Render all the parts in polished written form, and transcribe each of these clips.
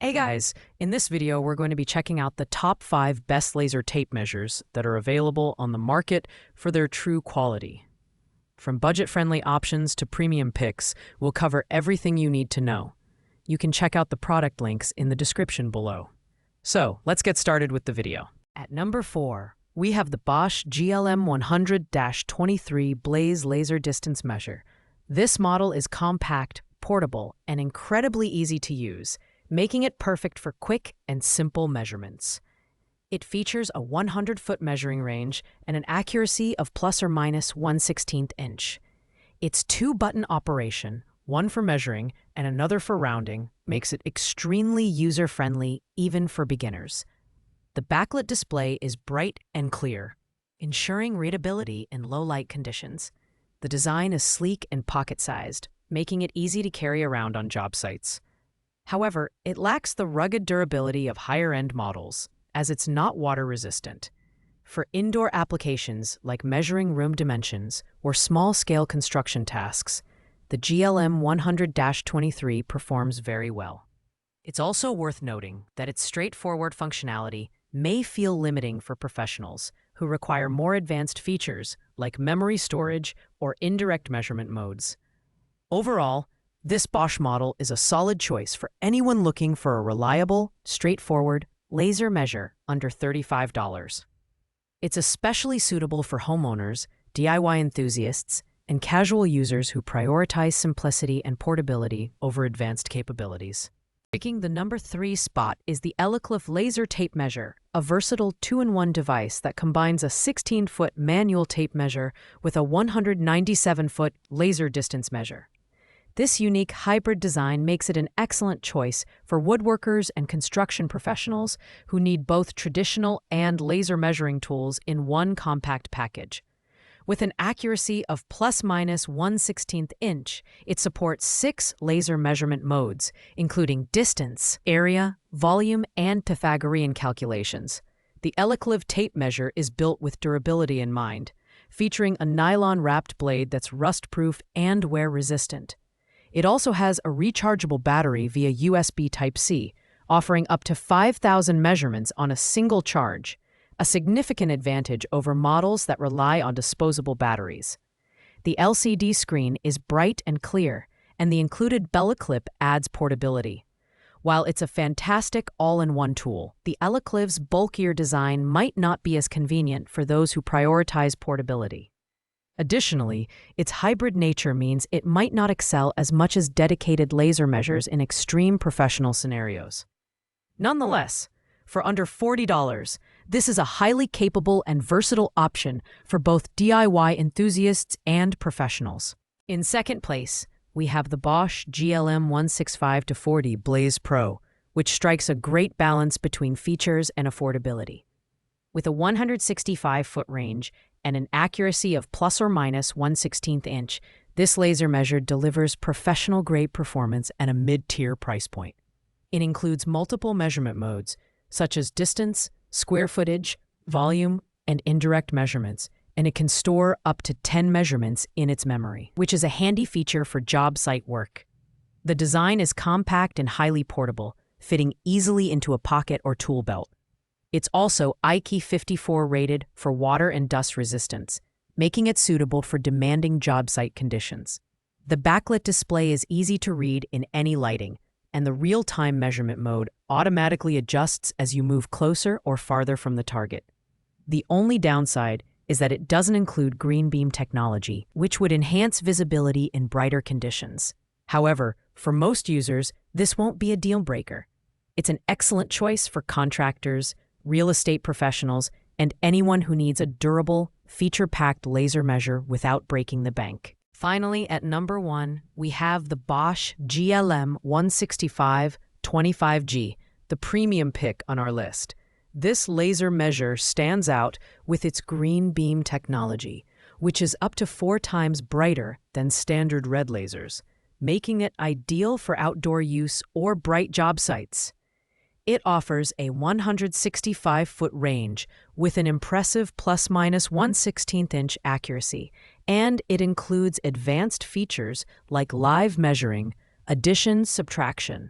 Hey guys, in this video we're going to be checking out the top 5 best laser tape measures that are available on the market for their true quality. From budget-friendly options to premium picks, we'll cover everything you need to know. You can check out the product links in the description below. So, let's get started with the video. At number 4, we have the Bosch GLM 100-23 Blaze Laser Distance Measure. This model is compact, portable, and incredibly easy to use, making it perfect for quick and simple measurements. It features a 100-foot measuring range and an accuracy of plus or minus 1/16 inch. Its two-button operation, one for measuring and another for rounding, makes it extremely user-friendly even for beginners. The backlit display is bright and clear, ensuring readability in low-light conditions. The design is sleek and pocket-sized, making it easy to carry around on job sites. However, it lacks the rugged durability of higher-end models, as it's not water-resistant. For indoor applications like measuring room dimensions or small-scale construction tasks, the GLM 100-23 performs very well. It's also worth noting that its straightforward functionality may feel limiting for professionals who require more advanced features like memory storage or indirect measurement modes. Overall, this Bosch model is a solid choice for anyone looking for a reliable, straightforward laser measure under $35. It's especially suitable for homeowners, DIY enthusiasts, and casual users who prioritize simplicity and portability over advanced capabilities. Taking the number 3 spot is the Aliexpress Laser Tape Measure, a versatile 2-in-1 device that combines a 16-foot manual tape measure with a 197-foot laser distance measure. This unique hybrid design makes it an excellent choice for woodworkers and construction professionals who need both traditional and laser measuring tools in one compact package. With an accuracy of plus-minus 1/16 inch, it supports 6 laser measurement modes, including distance, area, volume, and Pythagorean calculations. The Aliexpress tape measure is built with durability in mind, featuring a nylon-wrapped blade that's rust-proof and wear-resistant. It also has a rechargeable battery via USB Type-C, offering up to 5,000 measurements on a single charge, a significant advantage over models that rely on disposable batteries. The LCD screen is bright and clear, and the included Bella clip adds portability. While it's a fantastic all-in-one tool, the Aliexpress' bulkier design might not be as convenient for those who prioritize portability. Additionally, its hybrid nature means it might not excel as much as dedicated laser measures in extreme professional scenarios. Nonetheless, for under $40, this is a highly capable and versatile option for both DIY enthusiasts and professionals. In second place, we have the Bosch GLM 165-40 Blaze Pro, which strikes a great balance between features and affordability. With a 165-foot range and an accuracy of plus or minus 1/16 inch, this laser measure delivers professional-grade performance at a mid-tier price point. It includes multiple measurement modes, such as distance, square footage, volume, and indirect measurements, and it can store up to 10 measurements in its memory, which is a handy feature for job site work. The design is compact and highly portable, fitting easily into a pocket or tool belt. It's also IKE 54 rated for water and dust resistance, making it suitable for demanding job site conditions. The backlit display is easy to read in any lighting, and the real-time measurement mode automatically adjusts as you move closer or farther from the target. The only downside is that it doesn't include green beam technology, which would enhance visibility in brighter conditions. However, for most users, this won't be a deal breaker. It's an excellent choice for contractors, real estate professionals, and anyone who needs a durable, feature-packed laser measure without breaking the bank. Finally, at number 1, we have the Bosch GLM 165-25G, the premium pick on our list. This laser measure stands out with its green beam technology, which is up to 4 times brighter than standard red lasers, making it ideal for outdoor use or bright job sites. It offers a 165-foot range with an impressive plus-minus 1/16 inch accuracy, and it includes advanced features like live measuring, addition, subtraction,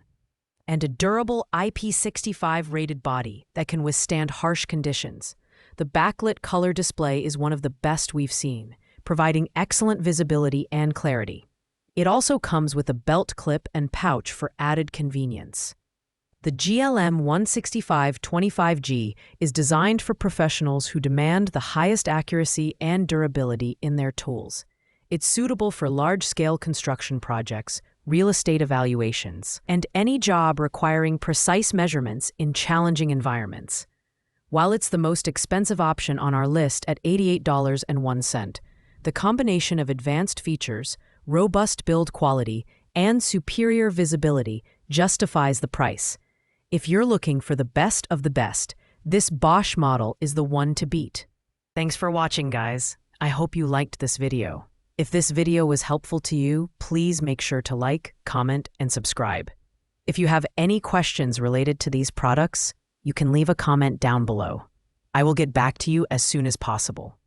and a durable IP65 rated body that can withstand harsh conditions. The backlit color display is one of the best we've seen, providing excellent visibility and clarity. It also comes with a belt clip and pouch for added convenience. The GLM 16525G is designed for professionals who demand the highest accuracy and durability in their tools. It's suitable for large-scale construction projects, real estate evaluations, and any job requiring precise measurements in challenging environments. While it's the most expensive option on our list at $88.01, the combination of advanced features, robust build quality, and superior visibility justifies the price. If you're looking for the best of the best, this Bosch model is the one to beat. Thanks for watching, guys. I hope you liked this video. If this video was helpful to you, please make sure to like, comment, and subscribe. If you have any questions related to these products, you can leave a comment down below. I will get back to you as soon as possible.